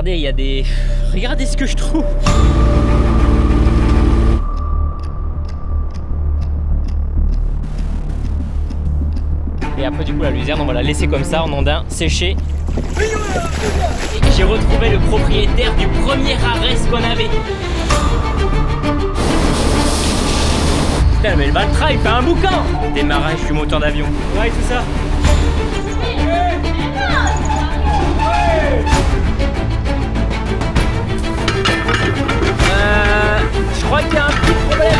regardez, il y a des... Regardez ce que je trouve. Et après du coup la luzerne on va la laisser comme ça en andin, sécher. J'ai retrouvé le propriétaire du premier Ares qu'on avait. Putain mais le Valtra il fait un boucan. Démarrage du moteur d'avion. Ouais tout ça. Je crois qu'il y a un petit problème.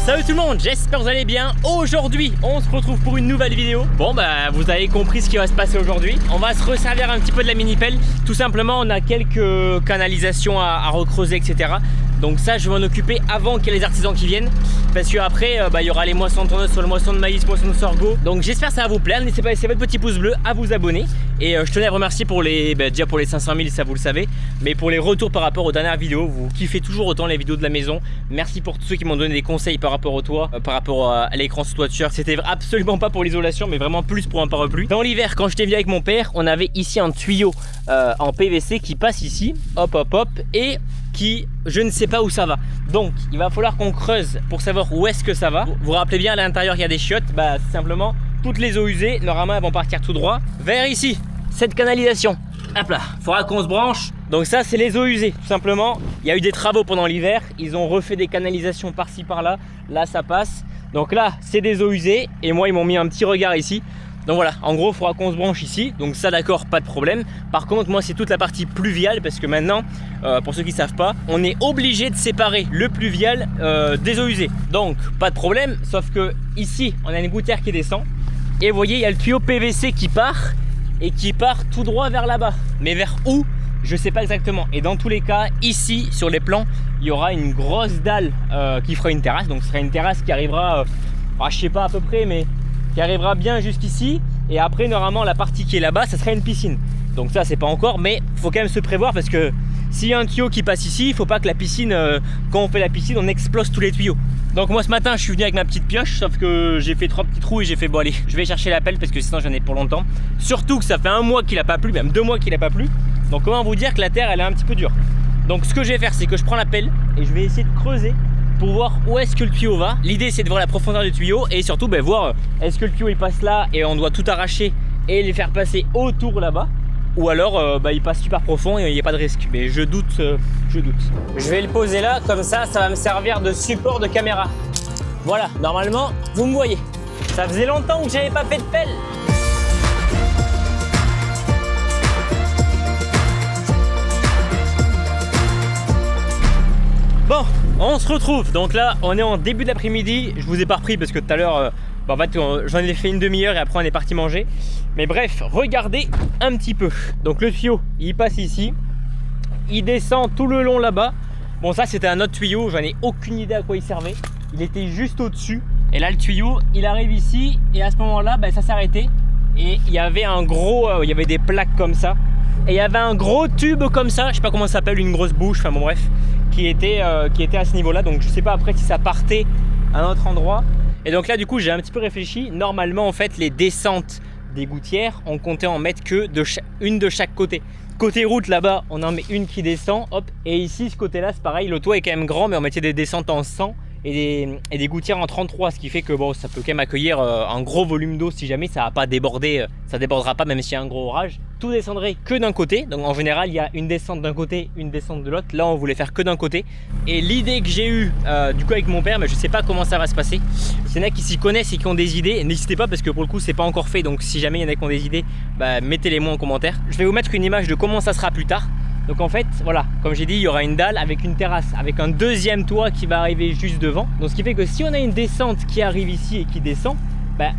Salut tout le monde, j'espère que vous allez bien. Aujourd'hui, on se retrouve pour une nouvelle vidéo. Bon bah vous avez compris ce qui va se passer aujourd'hui. On va se resservir un petit peu de la mini pelle. Tout simplement, on a quelques canalisations à recreuser, etc. Donc ça, je vais m'en occuper avant qu'il y ait les artisans qui viennent. Parce qu'après, il y aura les moissons de tournesol, moissons de maïs, moissons de sorgho. Donc j'espère que ça va vous plaire. N'hésitez pas à laisser votre petit pouce bleu, à vous abonner. Et je tenais à remercier pour les, déjà pour les 500 000, ça vous le savez. Mais pour les retours par rapport aux dernières vidéos, vous kiffez toujours autant les vidéos de la maison. Merci pour tous ceux qui m'ont donné des conseils par rapport au toit, par rapport à l'écran sous toiture. C'était absolument pas pour l'isolation, mais vraiment plus pour un parapluie. Dans l'hiver, quand j'étais venu avec mon père, on avait ici un tuyau en PVC qui passe ici, hop hop hop, et qui, je ne sais pas où ça va. Donc il va falloir qu'on creuse pour savoir où est-ce que ça va. Vous vous rappelez bien, à l'intérieur il y a des chiottes. Bah simplement, toutes les eaux usées, normalement elles vont partir tout droit vers ici, cette canalisation. Hop là, il faudra qu'on se branche. Donc ça c'est les eaux usées, tout simplement. Il y a eu des travaux pendant l'hiver, ils ont refait des canalisations par-ci par-là. Là ça passe. Donc là c'est des eaux usées. Et moi ils m'ont mis un petit regard ici. Donc voilà, en gros il faudra qu'on se branche ici. Donc ça d'accord, pas de problème. Par contre moi c'est toute la partie pluviale. Parce que maintenant, pour ceux qui ne savent pas, on est obligé de séparer le pluvial des eaux usées. Donc pas de problème, sauf que ici on a une gouttière qui descend. Et vous voyez il y a le tuyau PVC qui part. Et qui part tout droit vers là-bas. Mais vers où? Je sais pas exactement. Et dans tous les cas, ici sur les plans, il y aura une grosse dalle qui fera une terrasse. Donc ce sera une terrasse qui arrivera, je sais pas à peu près, mais qui arrivera bien jusqu'ici. Et après normalement la partie qui est là-bas, ça sera une piscine. Donc ça c'est pas encore, mais faut quand même se prévoir parce que s'il y a un tuyau qui passe ici, il faut pas que la piscine, quand on fait la piscine, on explose tous les tuyaux. Donc moi ce matin je suis venu avec ma petite pioche, sauf que j'ai fait 3 petits trous et j'ai fait bon allez, je vais chercher la pelle parce que sinon j'en ai pour longtemps. Surtout que ça fait un mois qu'il a pas plu, même 2 mois qu'il a pas plu. Donc comment vous dire que la terre elle est un petit peu dure. Donc ce que je vais faire c'est que je prends la pelle et je vais essayer de creuser pour voir où est-ce que le tuyau va. L'idée c'est de voir la profondeur du tuyau et surtout voir est-ce que le tuyau il passe là et on doit tout arracher et les faire passer autour là-bas. Ou alors il passe super profond et il n'y a pas de risque. Mais je doute, je doute. Je vais le poser là, comme ça va me servir de support de caméra. Voilà, normalement, vous me voyez. Ça faisait longtemps que j'avais pas fait de pelle. Bon, on se retrouve. Donc là, on est en début d'après-midi. Je vous ai pas repris parce que tout à l'heure... en fait, j'en ai fait une demi-heure et après on est parti manger. Mais bref, regardez un petit peu. Donc le tuyau, il passe ici. Il descend tout le long là-bas. Bon, ça c'était un autre tuyau. J'en ai aucune idée à quoi il servait. Il était juste au-dessus. Et là, le tuyau, il arrive ici. Et à ce moment-là, ça s'arrêtait. Et il y avait un gros... il y avait des plaques comme ça. Et il y avait un gros tube comme ça. Je sais pas comment ça s'appelle, une grosse bouche. Enfin bon, bref. Qui était à ce niveau-là. Donc je sais pas après si ça partait à un autre endroit. Et donc là du coup j'ai un petit peu réfléchi. Normalement en fait les descentes des gouttières on comptait en mettre que une de chaque côté. Côté route là-bas on en met une qui descend, hop. Et ici ce côté là c'est pareil, le toit est quand même grand mais on mettait des descentes en 100 et des gouttières en 33. Ce qui fait que bon ça peut quand même accueillir un gros volume d'eau si jamais ça va pas déborder. Ça débordera pas même s'il y a un gros orage. Tout descendrait que d'un côté. Donc en général il y a une descente d'un côté, une descente de l'autre. Là on voulait faire que d'un côté. Et l'idée que j'ai eue du coup avec mon père, mais je sais pas comment ça va se passer. S'il y en a qui s'y connaissent et qui ont des idées, n'hésitez pas parce que pour le coup c'est pas encore fait. Donc si jamais il y en a qui ont des idées, mettez-les moi en commentaire. Je vais vous mettre une image de comment ça sera plus tard. Donc en fait voilà, comme j'ai dit, il y aura une dalle avec une terrasse, avec un deuxième toit qui va arriver juste devant. Donc ce qui fait que si on a une descente qui arrive ici et qui descend,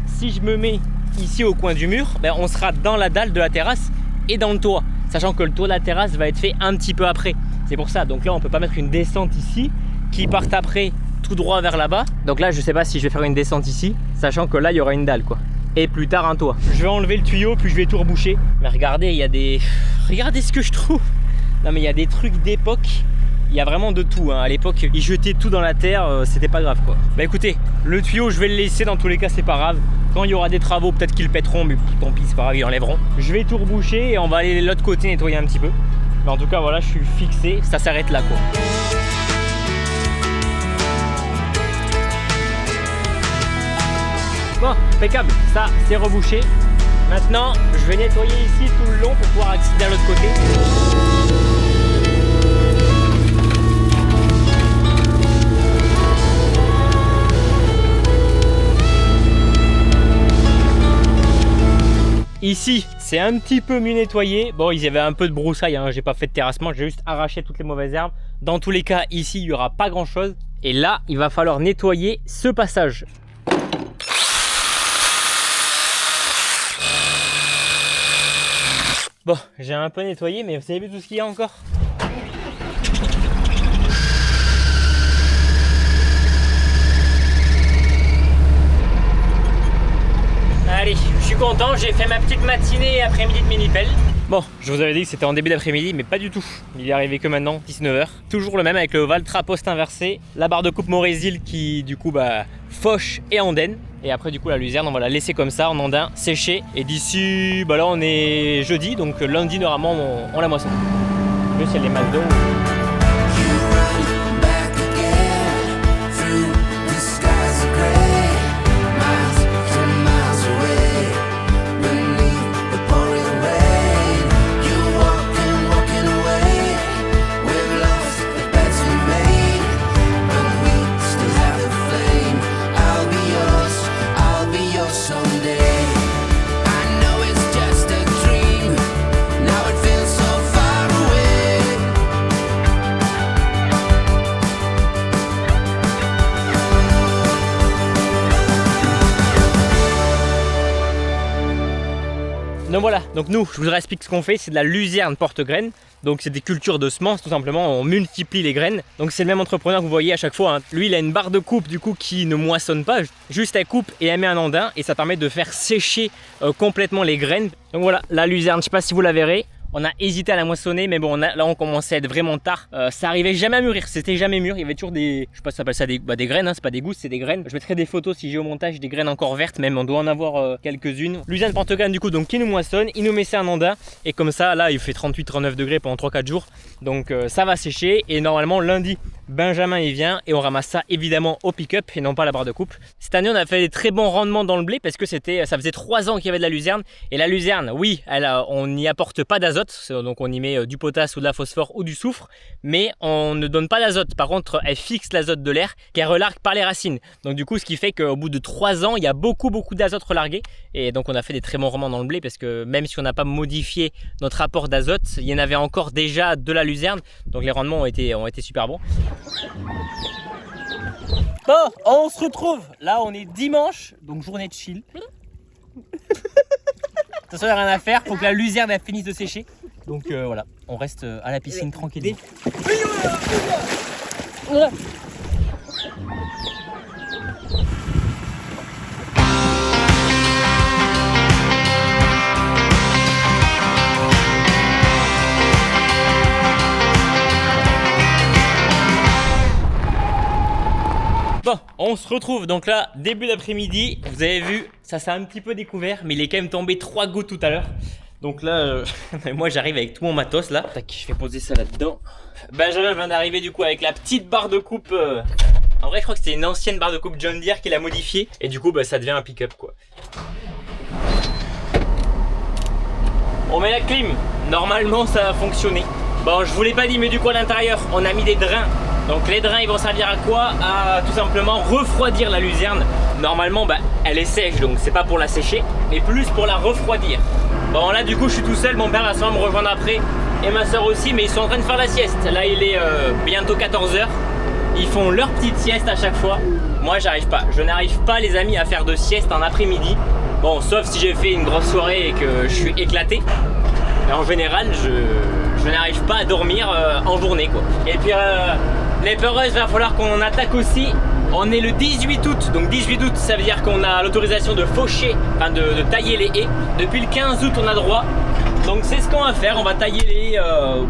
si je me mets ici au coin du mur, ben, on sera dans la dalle de la terrasse et dans le toit, sachant que le toit de la terrasse va être fait un petit peu après. C'est pour ça, donc là on peut pas mettre une descente ici qui parte après tout droit vers là-bas. Donc là je sais pas si je vais faire une descente ici, sachant que là il y aura une dalle quoi. Et plus tard un toit. Je vais enlever le tuyau puis je vais tout reboucher. Mais regardez, il y a des... Regardez ce que je trouve. Non mais il y a des trucs d'époque. Il y a vraiment de tout, hein. À l'époque, ils jetaient tout dans la terre, c'était pas grave quoi. Bah écoutez, le tuyau je vais le laisser, dans tous les cas c'est pas grave. Quand il y aura des travaux, peut-être qu'ils le pèteront, mais tant pis, c'est pas grave, ils enlèveront. Je vais tout reboucher et on va aller de l'autre côté nettoyer un petit peu. Mais en tout cas voilà, je suis fixé, ça s'arrête là quoi. Bon, impeccable, ça c'est rebouché. Maintenant, je vais nettoyer ici tout le long pour pouvoir accéder à l'autre côté. Ici, c'est un petit peu mieux nettoyé. Bon, il y avait un peu de broussailles, hein. J'ai pas fait de terrassement, j'ai juste arraché toutes les mauvaises herbes. Dans tous les cas, ici, il n'y aura pas grand chose. Et là, il va falloir nettoyer ce passage. Bon, j'ai un peu nettoyé, mais vous avez vu tout ce qu'il y a encore? Allez, je suis content, j'ai fait ma petite matinée après-midi de mini-pelle. Bon, je vous avais dit que c'était en début d'après-midi, mais pas du tout. Il est arrivé que maintenant, 19h. Toujours le même avec le Valtra post inversé, la barre de coupe Morésil qui du coup fauche et andaine. Et après du coup la luzerne, on va la laisser comme ça en andin, sécher. Et d'ici, là on est jeudi, donc lundi normalement on la moissonne. Le ciel est mal d'eau. Donc voilà, donc nous, je vous explique ce qu'on fait, c'est de la luzerne porte-graines. Donc c'est des cultures de semences, tout simplement, on multiplie les graines. Donc c'est le même entrepreneur que vous voyez à chaque fois, hein. Lui il a une barre de coupe du coup qui ne moissonne pas, juste elle coupe et elle met un andin et ça permet de faire sécher complètement les graines. Donc voilà, la luzerne, je sais pas si vous la verrez. On a hésité à la moissonner, mais bon, là on commençait à être vraiment tard. Ça arrivait jamais à mûrir, c'était jamais mûr. Il y avait toujours des, je sais pas si ça s'appelle ça des graines, hein, c'est pas des gousses, c'est des graines. Je mettrai des photos si j'ai au montage des graines encore vertes, même on doit en avoir quelques-unes. Luzerne porte-graines du coup, donc qui nous moissonne, il nous met ça en andin et comme ça, là il fait 38-39 degrés pendant 3-4 jours. Donc ça va sécher et normalement lundi, Benjamin il vient et on ramasse ça évidemment au pick-up et non pas à la barre de coupe. Cette année on a fait des très bons rendements dans le blé parce que ça faisait 3 ans qu'il y avait de la luzerne. Et la luzerne, oui, on n'y apporte pas d'azote, donc on y met du potasse ou de la phosphore ou du soufre, mais on ne donne pas d'azote. Par contre, elle fixe l'azote de l'air qu'elle relargue par les racines. Donc du coup, ce qui fait qu'au bout de 3 ans, il y a beaucoup d'azote relargué. Et donc on a fait des très bons rendements dans le blé parce que même si on n'a pas modifié notre apport d'azote, il y en avait encore déjà de la luzerne. Donc les rendements ont été super bons. Bon, on se retrouve. Là, on est dimanche, donc journée de chill. De toute façon, il n'y a rien à faire, faut que la luzerne elle finisse de sécher. Donc voilà, on reste à la piscine tranquillement. Bon, on se retrouve donc là, début d'après-midi. Vous avez vu, ça s'est un petit peu découvert, mais il est quand même tombé 3 gouttes tout à l'heure. Donc là, moi j'arrive avec tout mon matos là. Tac, je vais poser ça là-dedans. Benjamin vient d'arriver du coup avec la petite barre de coupe. En vrai, je crois que c'était une ancienne barre de coupe John Deere qu'il a modifiée. Et du coup, ça devient un pick-up quoi. On met la clim. Normalement, ça va fonctionner. Bon, je vous l'ai pas dit, mais du coup à l'intérieur, on a mis des drains. Donc les drains, ils vont servir à quoi? À tout simplement refroidir la luzerne. Normalement, elle est sèche, donc c'est pas pour la sécher, mais plus pour la refroidir. Bon là, du coup, je suis tout seul. Mon père va sûrement me rejoindre après et ma soeur aussi, mais ils sont en train de faire la sieste. Là, il est bientôt 14h. Ils font leur petite sieste à chaque fois. Moi, j'arrive pas. Je n'arrive pas, les amis, à faire de sieste en après-midi. Bon, sauf si j'ai fait une grosse soirée et que je suis éclaté. Mais en général, je n'arrive pas à dormir en journée, quoi. Et puis les peureuses, il va falloir qu'on attaque aussi. On est le 18 août, donc 18 août, ça veut dire qu'on a l'autorisation de faucher, enfin de tailler les haies. Depuis le 15 août, on a droit. Donc c'est ce qu'on va faire, on va tailler les haies.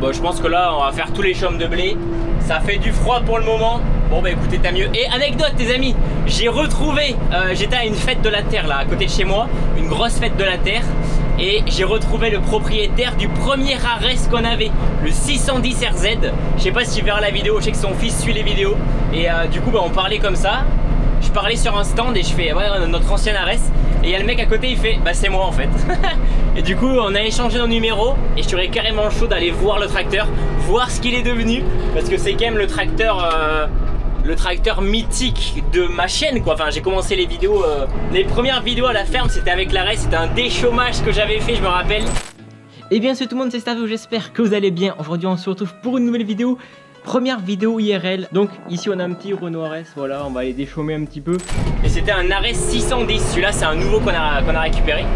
Bon, je pense que là, on va faire tous les chaumes de blé. Ça fait du froid pour le moment. Bon bah écoutez, tant mieux. Et anecdote les amis, j'ai retrouvé, j'étais à une fête de la terre là, à côté de chez moi. Une grosse fête de la terre. Et j'ai retrouvé le propriétaire du premier Ares qu'on avait, le 610 RZ. Je sais pas si tu verras la vidéo, je sais que son fils suit les vidéos. Et du coup bah, on parlait comme ça. Je parlais sur un stand et je fais ouais, notre ancien Ares. Et il y a le mec à côté, il fait bah c'est moi en fait. Et du coup on a échangé nos numéros. Et je serais carrément chaud d'aller voir le tracteur, voir ce qu'il est devenu. Parce que c'est quand même le tracteur mythique de ma chaîne quoi. Enfin j'ai commencé les vidéos, les premières vidéos à la ferme c'était avec l'Ares, c'était un déchômage que j'avais fait, je me rappelle. Et bien c'est tout le monde, c'est Stavo, j'espère que vous allez bien. Aujourd'hui on se retrouve pour une nouvelle vidéo. Première vidéo IRL. Donc ici on a un petit Renault Ares, voilà, on va aller déchaumer un petit peu. Et c'était un Ares 610, celui-là c'est un nouveau qu'on a récupéré.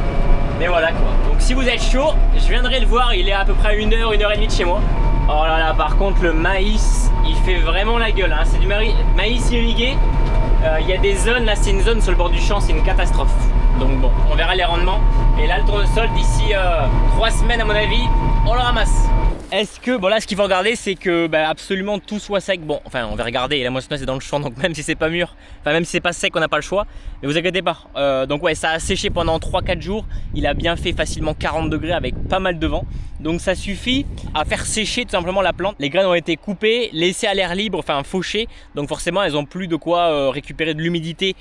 Mais voilà quoi. Donc si vous êtes chaud, je viendrai le voir, il est à peu près à 1 heure, 1h30 de chez moi. Oh là là, par contre le maïs, il fait vraiment la gueule, hein. C'est du maïs irrigué. Il y a des zones, là c'est une zone sur le bord du champ, c'est une catastrophe. Donc bon, on verra les rendements. Et là le tournesol d'ici 3 semaines à mon avis, on le ramasse. Est-ce que, bon là ce qu'il faut regarder c'est que bah, absolument tout soit sec. Bon, enfin on va regarder, la moissonneuse c'est dans le champ donc même si c'est pas mûr, enfin même si c'est pas sec on n'a pas le choix. Mais vous inquiétez pas, donc ouais ça a séché pendant 3-4 jours. Il a bien fait facilement 40 degrés avec pas mal de vent. Donc ça suffit à faire sécher tout simplement la plante. Les graines ont été coupées, laissées à l'air libre, enfin fauchées. Donc forcément elles ont plus de quoi récupérer de l'humidité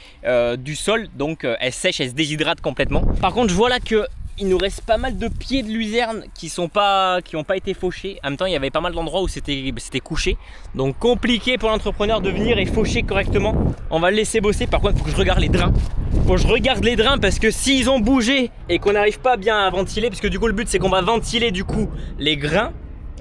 du sol. Donc elles sèchent, elles se déshydratent complètement. Par contre je vois là que il nous reste pas mal de pieds de luzerne qui n'ont pas été fauchés. En même temps il y avait pas mal d'endroits où c'était couché. Donc compliqué pour l'entrepreneur de venir et faucher correctement. On va le laisser bosser. Par contre il faut que je regarde les drains. Faut que je regarde les drains parce que s'ils ont bougé et qu'on n'arrive pas bien à ventiler, parce que du coup le but c'est qu'on va ventiler du coup les grains.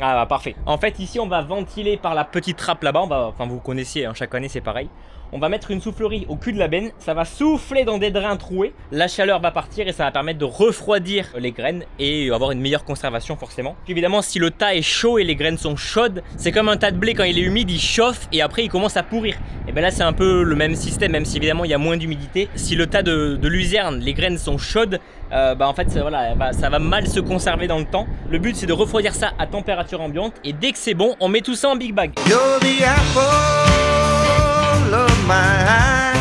Ah bah parfait. En fait ici on va ventiler par la petite trappe là-bas. Enfin vous connaissiez, hein, chaque année c'est pareil. On va mettre une soufflerie au cul de la benne, ça va souffler dans des drains troués, la chaleur va partir et ça va permettre de refroidir les graines et avoir une meilleure conservation forcément. Puis évidemment si le tas est chaud et les graines sont chaudes, c'est comme un tas de blé quand il est humide, il chauffe et après il commence à pourrir. Et bien là c'est un peu le même système, même si évidemment il y a moins d'humidité. Si le tas de luzerne, les graines sont chaudes, bah en fait voilà, ça va mal se conserver dans le temps. Le but c'est de refroidir ça à température ambiante et dès que c'est bon, on met tout ça en big bag. Of my eye,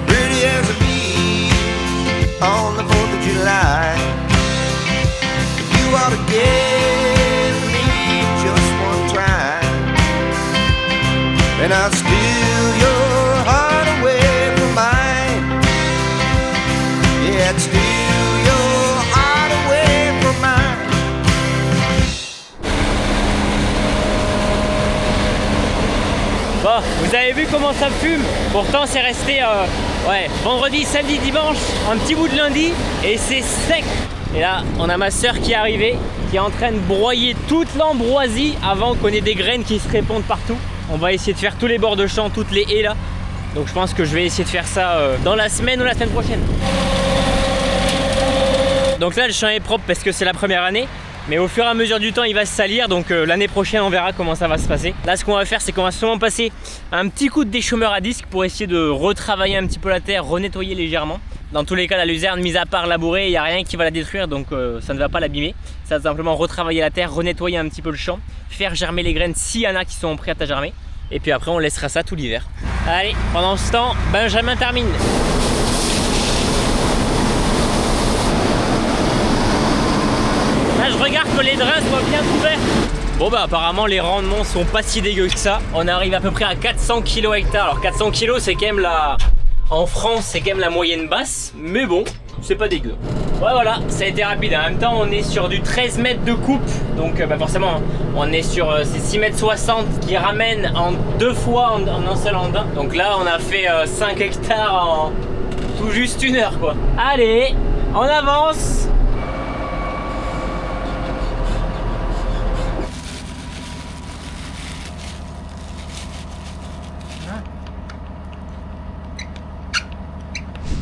pretty as a bee on the 4th of July. You ought to give me just one try, and I'll steal your heart away from mine. Yeah, I'd steal your heart away from mine. Bon, vous avez vu comment ça fume. Pourtant c'est resté ouais, vendredi, samedi, dimanche, un petit bout de lundi et c'est sec. Et là on a ma soeur qui est arrivée, qui est en train de broyer toute l'ambroisie avant qu'on ait des graines qui se répandent partout. On va essayer de faire tous les bords de champ, toutes les haies là. Donc je pense que je vais essayer de faire ça dans la semaine ou la semaine prochaine. Donc là le champ est propre parce que c'est la première année. Mais au fur et à mesure du temps il va se salir, donc l'année prochaine on verra comment ça va se passer. Là ce qu'on va faire c'est qu'on va sûrement passer un petit coup de déchaumeur à disque pour essayer de retravailler un petit peu la terre, renettoyer légèrement. Dans tous les cas la luzerne, mis à part labourer, il n'y a rien qui va la détruire, donc ça ne va pas l'abîmer. Ça va simplement retravailler la terre, renettoyer un petit peu le champ, faire germer les graines s'il y en a qui sont prêtes à germer. Et puis après on laissera ça tout l'hiver. Allez, pendant ce temps, Benjamin termine. Là je regarde que les drains soient bien couverts. Bon bah apparemment les rendements sont pas si dégueux que ça. On arrive à peu près à 400 kg hectare. Alors 400 kg c'est quand même la... En France c'est quand même la moyenne basse. Mais bon, c'est pas dégueu. Ouais voilà, ça a été rapide. En même temps on est sur du 13 mètres de coupe. Donc bah forcément on est sur ces 6 mètres 60 qui ramènent en 2 fois en un seul andin. Donc là on a fait 5 hectares en tout juste 1 heure quoi. Allez, on avance.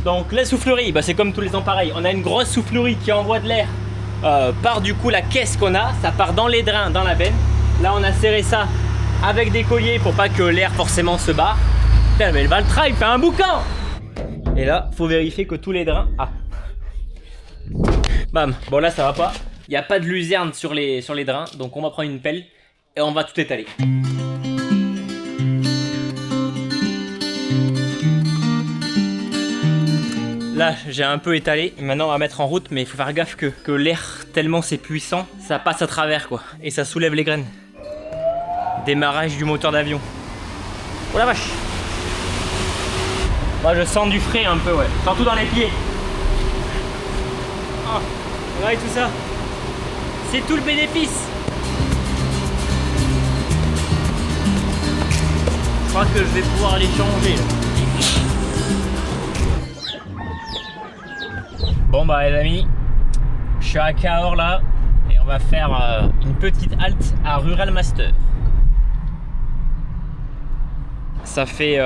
Donc la soufflerie, bah, c'est comme tous les ans pareil. On a une grosse soufflerie qui envoie de l'air par du coup la caisse qu'on a. Ça part dans les drains, dans la benne. Là on a serré ça avec des colliers pour pas que l'air forcément se barre. Putain mais le Valtra il fait un boucan. Et là faut vérifier que tous les drains... Ah. Bam, bon là ça va pas. Il n'y a pas de luzerne sur les drains. Donc on va prendre une pelle et on va tout étaler. Là j'ai un peu étalé, maintenant on va mettre en route, mais il faut faire gaffe que l'air, tellement c'est puissant, ça passe à travers quoi, et ça soulève les graines. Démarrage du moteur d'avion. Oh la vache. Moi je sens du frais un peu, ouais, surtout dans les pieds. Oh, ouais tout ça, c'est tout le bénéfice. Je crois que je vais pouvoir les changer là. Bon bah les amis, je suis à Cahors là et on va faire une petite halte à Rural Master. Ça fait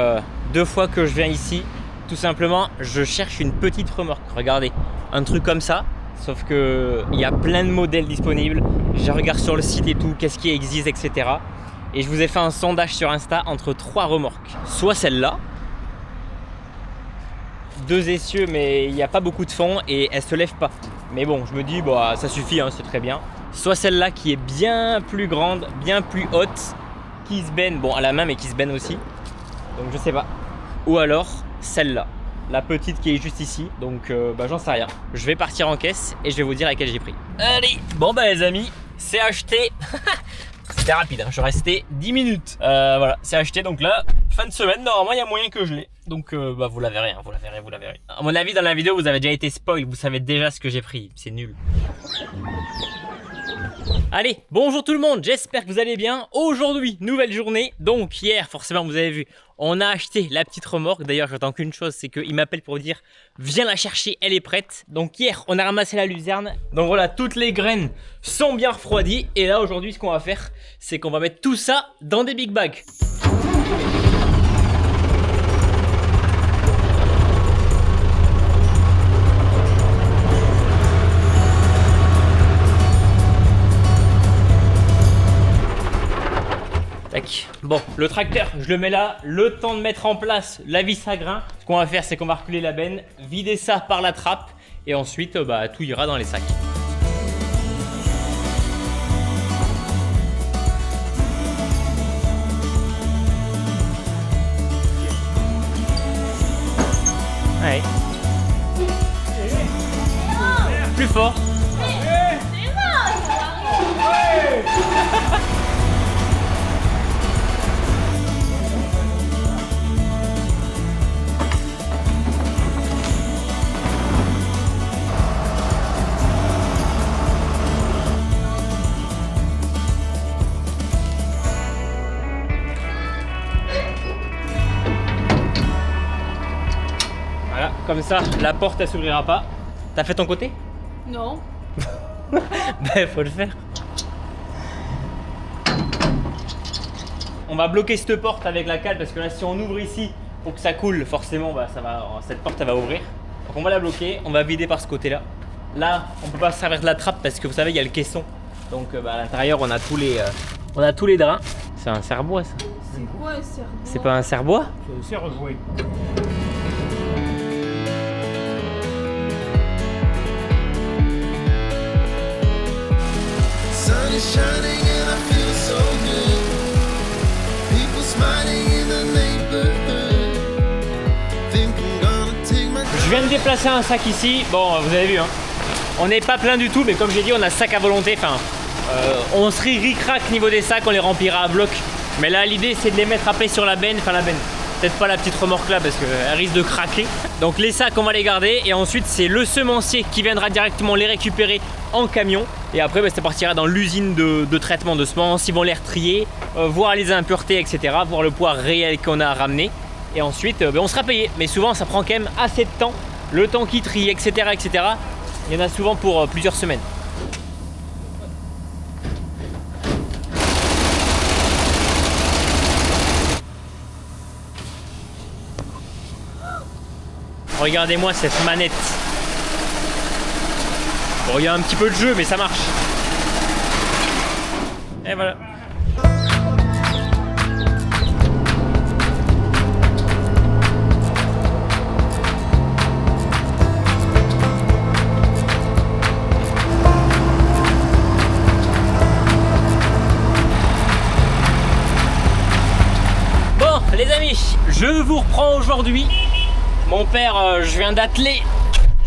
2 fois que je viens ici, tout simplement je cherche une petite remorque, regardez, un truc comme ça, sauf que il y a plein de modèles disponibles, je regarde sur le site et tout, qu'est-ce qui existe etc. Et je vous ai fait un sondage sur Insta entre 3 remorques, soit celle-là, 2 essieux mais il n'y a pas beaucoup de fond et elle se lève pas. Mais bon, je me dis bah ça suffit, hein, c'est très bien. Soit celle-là qui est bien plus grande, bien plus haute, qui se benne, bon à la main mais qui se benne aussi. Donc je sais pas. Ou alors celle-là, la petite qui est juste ici. Donc bah j'en sais rien. Je vais partir en caisse et je vais vous dire laquelle j'ai pris. Allez, bon bah les amis, c'est acheté. C'était rapide, hein. Je restais 10 minutes. Voilà, c'est acheté. Donc là, fin de semaine, normalement, il y a moyen que je l'ai. Donc, bah, vous la verrez, hein. Vous la verrez, vous la verrez. À mon avis, dans la vidéo, vous avez déjà été spoil. Vous savez déjà ce que j'ai pris. C'est nul. Allez, bonjour tout le monde. J'espère que vous allez bien. Aujourd'hui, nouvelle journée. Donc, hier, forcément, vous avez vu, on a acheté la petite remorque. D'ailleurs, j'attends qu'une chose, c'est qu'il m'appelle pour dire viens la chercher, elle est prête. Donc, hier, on a ramassé la luzerne. Donc, voilà, toutes les graines sont bien refroidies. Et là, aujourd'hui, ce qu'on va faire, c'est qu'on va mettre tout ça dans des big bags. Tac. Bon, le tracteur, je le mets là, le temps de mettre en place la vis à grains. Ce qu'on va faire, c'est qu'on va reculer la benne, vider ça par la trappe et ensuite, bah, tout ira dans les sacs. Ouais. Plus fort. Voilà, comme ça, la porte elle s'ouvrira pas. T'as fait ton côté? Non. Ben faut le faire. On va bloquer cette porte avec la cale parce que là si on ouvre ici pour que ça coule, forcément bah, ça va, cette porte elle va ouvrir. Donc on va la bloquer, on va vider par ce côté là. Là on peut pas se servir de la trappe parce que vous savez il y a le caisson. Donc bah, à l'intérieur on a tous les drains. C'est un serre-bois ça. C'est quoi un serre-bois? C'est pas un serre-bois? C'est un serre-bois. Sun is shining and I feel so good. People smiling in the neighborhood. Think I'm gonna take my Je viens de déplacer un sac ici. Bon vous avez vu hein. On n'est pas plein du tout mais comme j'ai dit on a sac à volonté. Enfin on se ric-rac niveau des sacs, on les remplira à bloc. Mais là l'idée c'est de les mettre après sur la benne. Enfin la benne. Peut-être pas la petite remorque là parce qu'elle risque de craquer. Donc les sacs on va les garder et ensuite c'est le semencier qui viendra directement les récupérer en camion. Et après bah, ça partira dans l'usine de traitement de semences. Ils vont les retrier, voir les impuretés etc. Voir le poids réel qu'on a ramené. Et ensuite bah, on sera payé. Mais souvent ça prend quand même assez de temps. Le temps qu'ils trient etc. etc. Il y en a souvent pour plusieurs semaines. Regardez-moi cette manette. Bon, il y a un petit peu de jeu, mais ça marche. Et voilà. Bon, les amis, je vous reprends aujourd'hui. Mon père, je viens d'atteler.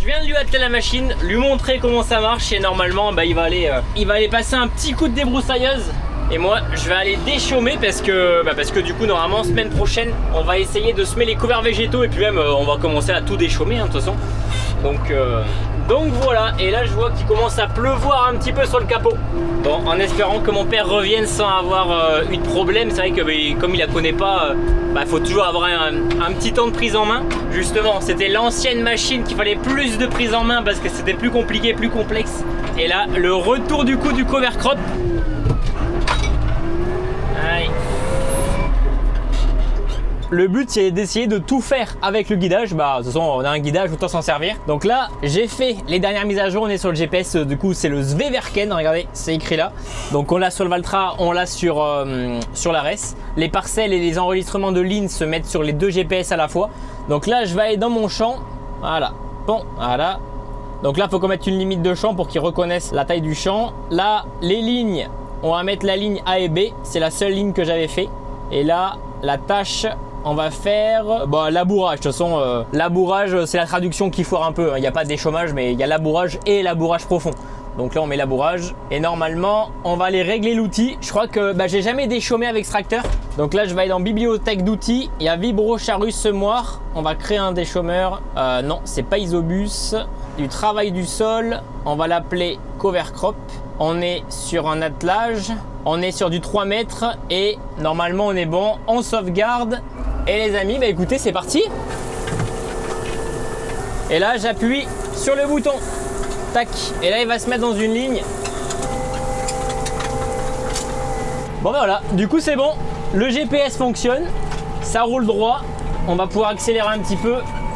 Je viens de lui atteler la machine, lui montrer comment ça marche et normalement bah, il va aller passer un petit coup de débroussailleuse et moi je vais aller déchaumer parce que du coup normalement semaine prochaine on va essayer de semer les couverts végétaux et puis même on va commencer à tout déchaumer hein, de toute façon. Donc voilà, et là je vois qu'il commence à pleuvoir un petit peu sur le capot. Bon, en espérant que mon père revienne sans avoir eu de problème. C'est vrai que comme il la connaît pas, faut toujours avoir un petit temps de prise en main. Justement, c'était l'ancienne machine qu'il fallait plus de prise en main parce que c'était plus compliqué, plus complexe. Et là, le retour du coup du cover crop. Allez. Le but c'est d'essayer de tout faire avec le guidage. De toute façon on a un guidage, autant s'en servir. Donc là j'ai fait les dernières mises à jour, on est sur le GPS. Du coup c'est le Sveverken, regardez c'est écrit là. Donc on l'a sur le Valtra, on l'a sur la RES. Les parcelles et les enregistrements de lignes se mettent sur les deux GPS à la fois. Donc là je vais aller dans mon champ. Voilà, bon voilà. Donc là il faut qu'on mette une limite de champ pour qu'ils reconnaissent la taille du champ. Là les lignes, on va mettre la ligne A et B. C'est la seule ligne que j'avais fait. Et là la tâche, on va faire labourage. De toute façon, labourage, c'est la traduction qui foire un peu. Il n'y a pas d'échauffage, mais il y a labourage et labourage profond. Donc là, on met labourage. Et normalement, on va aller régler l'outil. Je crois que j'ai jamais déchaumé avec extracteur. Donc là, je vais aller dans bibliothèque d'outils. Il y a Vibro Charrue Semoir. On va créer un déchaumeur. Non, c'est pas Isobus. Du travail du sol. On va l'appeler Cover Crop. On est sur un attelage. On est sur du 3 mètres. Et normalement, on est bon. On sauvegarde. Et les amis, écoutez, c'est parti. Et là, j'appuie sur le bouton. Tac. Et là, il va se mettre dans une ligne. Bon, voilà. Du coup, c'est bon. Le GPS fonctionne. Ça roule droit. On va pouvoir accélérer un petit peu.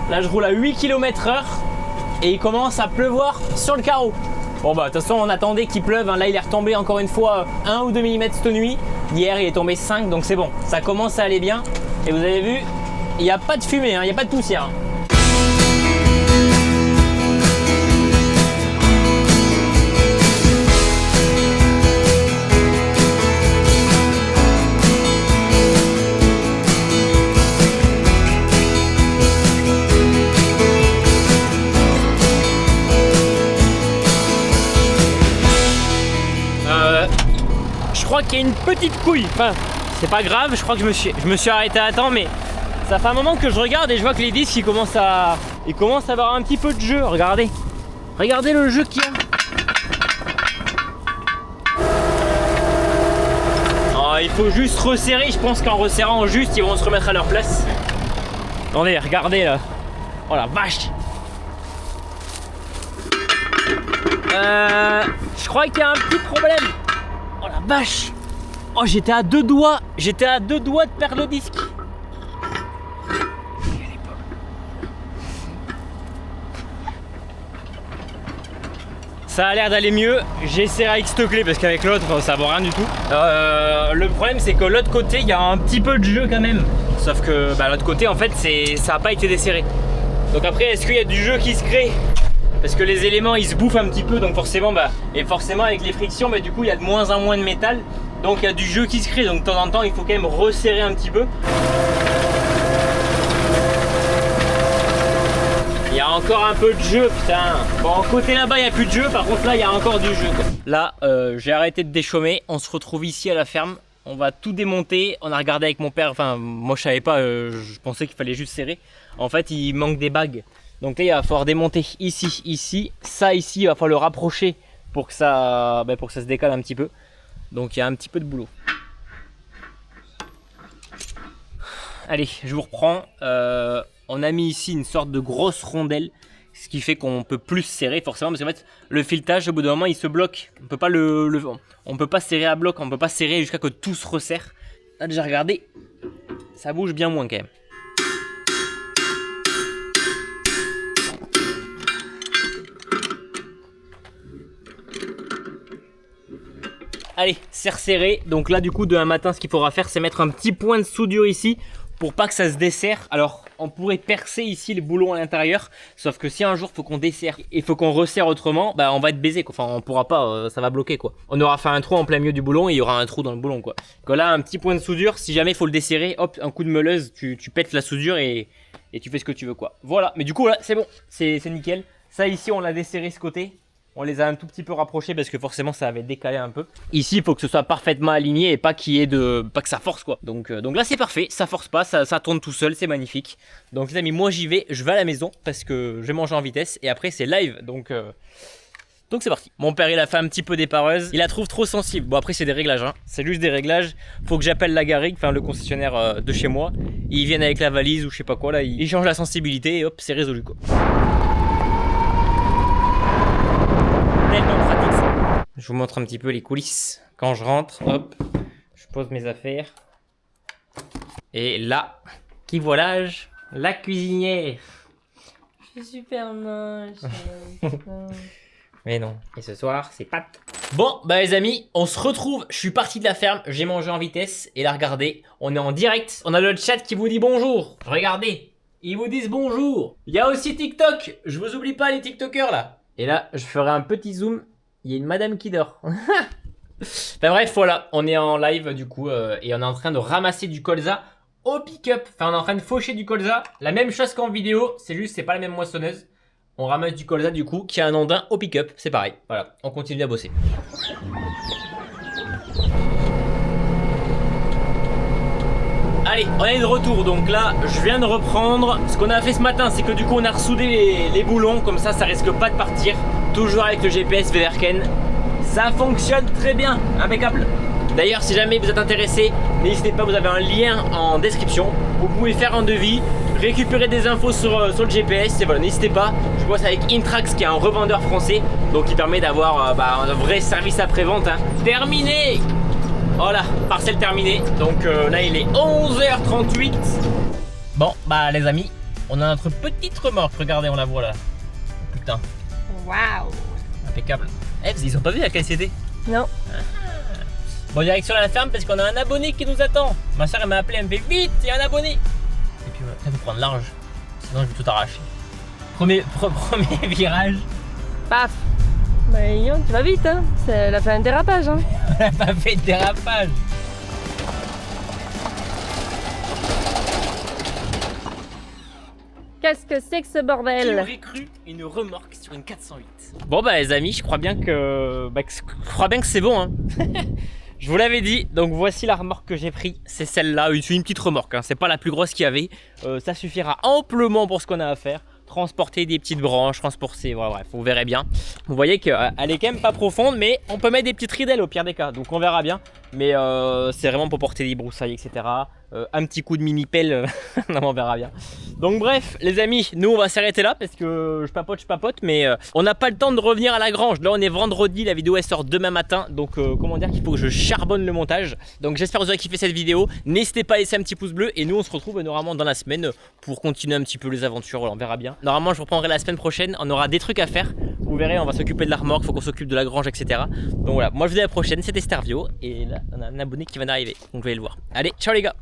Là, je roule à 8 km/h. Et il commence à pleuvoir sur le carreau. Bon, de toute façon, on attendait qu'il pleuve. Là, il est retombé encore une fois 1 ou 2 mm cette nuit. Hier, il est tombé 5. Donc, c'est bon. Ça commence à aller bien. Et vous avez vu, il n'y a pas de fumée, il n'y a pas de poussière. Je crois qu'il y a une petite couille. Enfin, c'est pas grave, je crois que je me suis arrêté à temps, mais ça fait un moment que je regarde et je vois que les disques ils commencent à avoir un petit peu de jeu. Regardez le jeu qu'il y a. Oh, il faut juste resserrer, je pense qu'en resserrant juste ils vont se remettre à leur place. Attendez, regardez là. Oh la vache. Je crois qu'il y a un petit problème. Oh la vache. Oh, j'étais à deux doigts de perdre le disque. Ça a l'air d'aller mieux. J'essaierai avec cette clé parce qu'avec l'autre ça vaut rien du tout. Le problème c'est que l'autre côté il y a un petit peu de jeu quand même. Sauf que l'autre côté en fait ça n'a pas été desserré. Donc après est-ce qu'il y a du jeu qui se crée? Parce que les éléments ils se bouffent un petit peu, donc forcément avec les frictions du coup il y a de moins en moins de métal. Donc il y a du jeu qui se crée, donc de temps en temps il faut quand même resserrer un petit peu. Il y a encore un peu de jeu, putain. Bon, côté là-bas il n'y a plus de jeu, par contre là il y a encore du jeu quoi. Là j'ai arrêté de déchaumer, on se retrouve ici à la ferme. On va tout démonter, on a regardé avec mon père, enfin moi je savais pas, je pensais qu'il fallait juste serrer. En fait il manque des bagues. Donc là il va falloir démonter ici, ça ici il va falloir le rapprocher pour que ça se décale un petit peu. Donc il y a un petit peu de boulot. Allez, je vous reprends. On a mis ici une sorte de grosse rondelle, ce qui fait qu'on peut plus serrer forcément, parce qu'en fait le filetage au bout d'un moment il se bloque. On peut pas on peut pas serrer à bloc, on peut pas serrer jusqu'à que tout se resserre. Là déjà regardez, ça bouge bien moins quand même. allez, c'est resserré. Donc là du coup demain matin ce qu'il faudra faire c'est mettre un petit point de soudure ici pour pas que ça se desserre. Alors on pourrait percer ici les boulons à l'intérieur, sauf que si un jour faut qu'on desserre et faut qu'on resserre autrement, bah on va être baisé quoi. Enfin on pourra pas, ça va bloquer quoi. On aura fait un trou en plein milieu du boulon et il y aura un trou dans le boulon quoi. Donc là un petit point de soudure, si jamais il faut le desserrer, hop un coup de meuleuse, tu pètes la soudure et tu fais ce que tu veux quoi. Voilà, mais du coup là c'est bon, c'est nickel. Ça ici on l'a desserré ce côté. On les a un tout petit peu rapprochés parce que forcément ça avait décalé un peu. Ici il faut que ce soit parfaitement aligné et pas qu'il y ait pas que ça force quoi. Donc là c'est parfait, ça force pas, ça tourne tout seul, c'est magnifique. Donc les amis, moi j'y vais, je vais à la maison parce que je vais manger en vitesse et après c'est live donc c'est parti. Mon père il a fait un petit peu d'épareuse, il la trouve trop sensible. Bon après c'est des réglages hein. C'est juste des réglages. Faut que j'appelle la garrigue, enfin le concessionnaire de chez moi. Ils viennent avec la valise ou je sais pas quoi là, ils changent la sensibilité et hop c'est résolu quoi. Tellement pratique ça. Je vous montre un petit peu les coulisses. Quand je rentre, hop, je pose mes affaires. Et là, qui voilà-je, la cuisinière. Je suis super moche. Mais non. Et ce soir, c'est pâtes. Bon, bah les amis, on se retrouve. Je suis parti de la ferme, j'ai mangé en vitesse. Et là, regardez, on est en direct. On a le chat qui vous dit bonjour. Regardez, ils vous disent bonjour. Il y a aussi TikTok. Je vous oublie pas les TikTokers là. Et là, je ferai un petit zoom. Il y a une madame qui dort. Enfin bref, voilà, on est en live du coup et on est en train de ramasser du colza au pick-up. Enfin, on est en train de faucher du colza. La même chose qu'en vidéo, c'est juste, c'est pas la même moissonneuse. On ramasse du colza du coup qui a un andin au pick-up. C'est pareil. Voilà, on continue à bosser. Allez, on est de retour, donc là je viens de reprendre. Ce qu'on a fait ce matin c'est que du coup on a ressoudé les boulons. Comme ça risque pas de partir. Toujours avec le GPS Vederken. Ça fonctionne très bien, impeccable. D'ailleurs si jamais vous êtes intéressé, n'hésitez pas, vous avez un lien en description. Vous pouvez faire un devis, récupérer des infos sur le GPS. Et voilà, n'hésitez pas. Je bosse avec Intrax qui est un revendeur français. Donc qui permet d'avoir un vrai service après-vente hein. Terminé. Voilà, parcelle terminée. Donc là il est 11h38. Bon bah les amis, on a notre petite remorque. Regardez, on la voit là. Putain. Waouh. Impeccable. Eh, ils ont pas vu la KCD? Non. Bon, direction la ferme parce qu'on a un abonné qui nous attend. Ma soeur elle m'a appelé, elle me fait vite, il y a un abonné. Et puis voilà, il faut prendre large. Sinon je vais tout arracher. Premier virage. Paf. Bah Lyon, tu vas vite hein. Elle a fait un dérapage hein. On a pas fait de dérapage. Qu'est-ce que c'est que ce Qui bordel? aurait cru une remorque sur une 408? Bon bah les amis, je crois bien que c'est bon hein. Je vous l'avais dit, donc voici la remorque que j'ai pris. C'est celle-là, c'est une petite remorque hein. C'est pas la plus grosse qu'il y avait. Ça suffira amplement pour ce qu'on a à faire. Transporter des petites branches, transporter, voilà, bref, vous verrez bien. Vous voyez qu'elle est quand même pas profonde, mais on peut mettre des petites ridelles au pire des cas, donc on verra bien. Mais c'est vraiment pour porter des broussailles, etc. Un petit coup de mini-pelle, on verra bien. Donc bref, les amis, nous on va s'arrêter là parce que je papote, mais on n'a pas le temps de revenir à la grange. Là on est vendredi, la vidéo elle sort demain matin, donc comment dire qu'il faut que je charbonne le montage. Donc j'espère que vous avez kiffé cette vidéo. N'hésitez pas à laisser un petit pouce bleu et nous on se retrouve normalement dans la semaine pour continuer un petit peu les aventures, voilà, on verra bien. Normalement je reprendrai la semaine prochaine, on aura des trucs à faire. Vous verrez, on va s'occuper de la remorque, faut qu'on s'occupe de la grange, etc. Donc voilà, moi je vous dis à la prochaine, c'était Stervio et là on a un abonné qui vient d'arriver, donc vous allez le voir. Allez, ciao les gars.